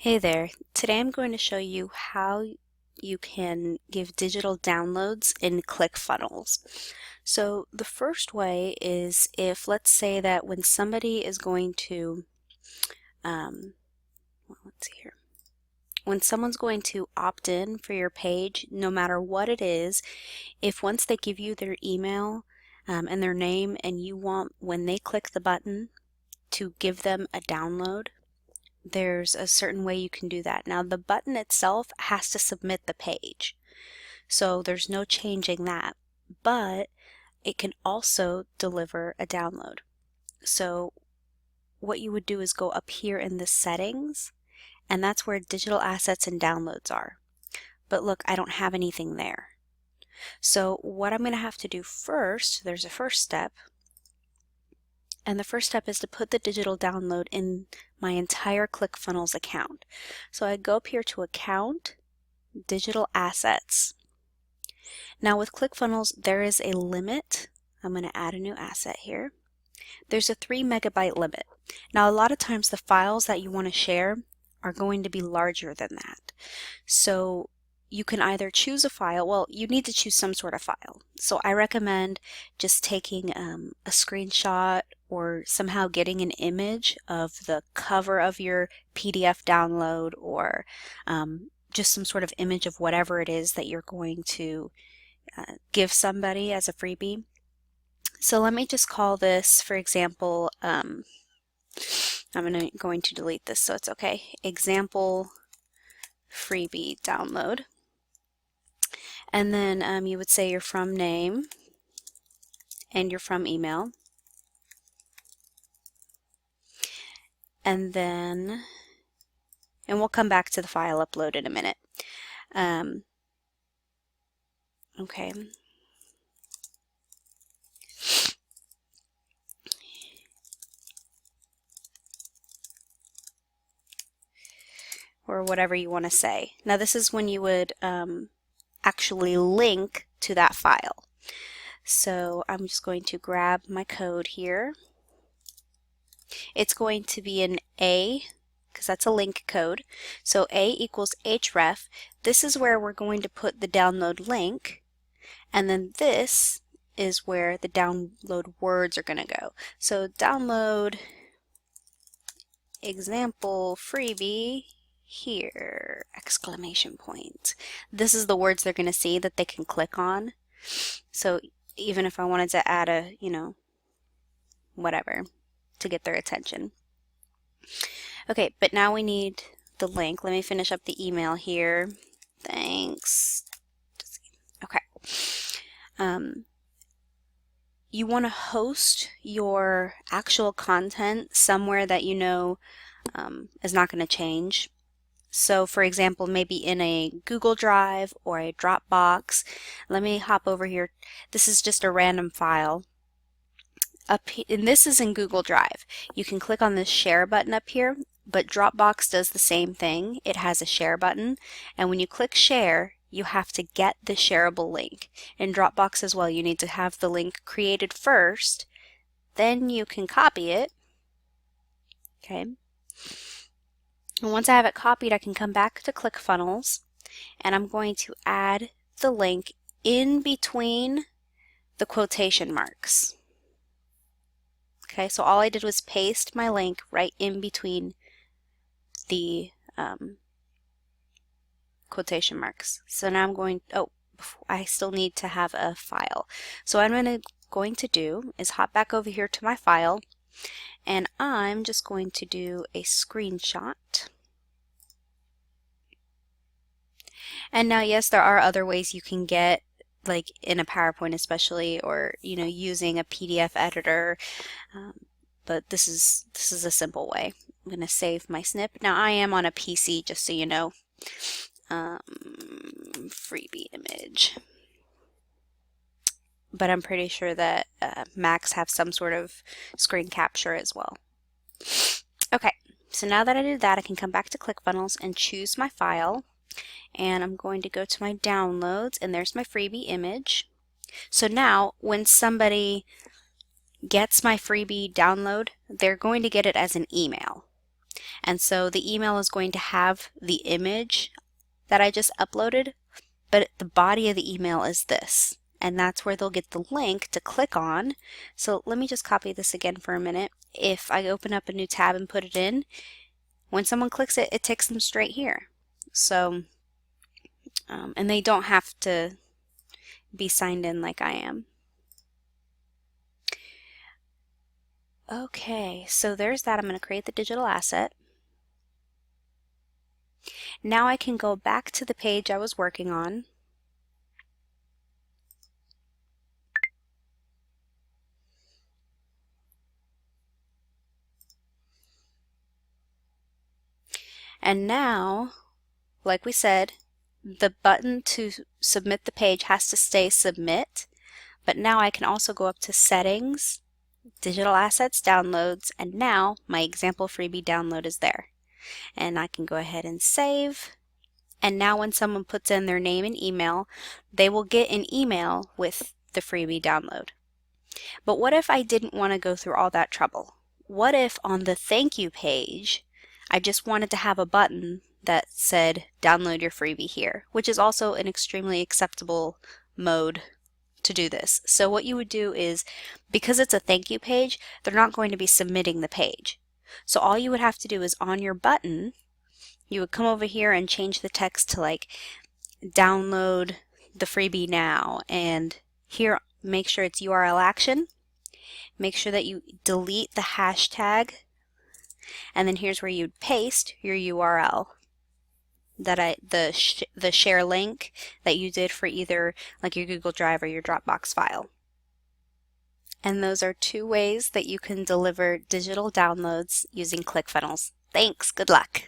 Hey there, today I'm going to show you how you can give digital downloads in ClickFunnels. So the first way is if let's say that when somebody is going to, let's see here, when someone's going to opt in for your page, no matter what it is, if once they give you their email and their name and you want when they click the button to give them a download, there's a certain way you can do that. Now the button itself has to submit the page, so there's no changing that, but it can also deliver a download. So what you would do is go up here in the settings, and that's where digital assets and downloads are. But look, I don't have anything there. So what I'm going to have to do first, there's a first step, and the first step is to put the digital download in my entire ClickFunnels account. So I go up here to Account, Digital Assets. Now with ClickFunnels, there is a limit. I'm going to add a new asset here. There's a 3 megabyte limit. Now a lot of times the files that you want to share are going to be larger than that. So you can either choose a file, well, you need to choose some sort of file. So I recommend just taking a screenshot or somehow getting an image of the cover of your PDF download, or just some sort of image of whatever it is that you're going to give somebody as a freebie. So let me just call this, for example, I'm going to delete this so it's okay. Example freebie download. And then you would say your from name and your from email. And we'll come back to the file upload in a minute. Okay. Or whatever you want to say. Now this is when you would actually link to that file. So I'm just going to grab my code here. It's going to be an A, because that's a link code. So A equals href. This is where we're going to put the download link, and then this is where the download words are going to go. So download example freebie here, exclamation point. This is the words they're going to see that they can click on. So even if I wanted to add a, whatever, to get their attention. Okay, but now we need the link. Let me finish up the email here. Thanks. Okay. You want to host your actual content somewhere that you know is not going to change. So for example, maybe in a Google Drive or a Dropbox. Let me hop over here. This is just a random file. And this is in Google Drive. You can click on this share button up here, but Dropbox does the same thing. It has a share button, and when you click share, you have to get the shareable link. In Dropbox as well, you need to have the link created first, then you can copy it. Okay. And once I have it copied, I can come back to ClickFunnels, and I'm going to add the link in between the quotation marks. Okay, so all I did was paste my link right in between the quotation marks. So now I'm going, I still need to have a file. So what I'm going to do is hop back over here to my file, and I'm just going to do a screenshot. And now, yes, there are other ways you can get, like in a PowerPoint especially, or using a PDF editor, but this is a simple way. I'm going to save my snip. Now I am on a PC, just so you know. Freebie image, but I'm pretty sure that Macs have some sort of screen capture as well. Okay, so now that I did that, I can come back to ClickFunnels and choose my file. And I'm going to go to my downloads, and there's my freebie image. So now when somebody gets my freebie download, they're going to get it as an email. And so the email is going to have the image that I just uploaded, but the body of the email is this. And that's where they'll get the link to click on. So let me just copy this again for a minute. If I open up a new tab and put it in, when someone clicks it, it takes them straight here. So, and they don't have to be signed in like I am. Okay, so there's that. I'm going to create the digital asset. Now I can go back to the page I was working on. And now, like we said, the button to submit the page has to stay submit, but now I can also go up to settings, digital assets, downloads, and now my example freebie download is there. And I can go ahead and save. And now when someone puts in their name and email, they will get an email with the freebie download. But what if I didn't want to go through all that trouble? What if on the thank you page, I just wanted to have a button that said download your freebie here, which is also an extremely acceptable mode to do this. So what you would do is, because it's a thank you page, they're not going to be submitting the page. So all you would have to do is on your button, you would come over here and change the text to like download the freebie now, and here make sure it's URL action. Make sure that you delete the hashtag, and then here's where you'd paste your URL that the share link that you did for either like your Google Drive or your Dropbox file. And those are 2 ways that you can deliver digital downloads using ClickFunnels. Thanks, good luck.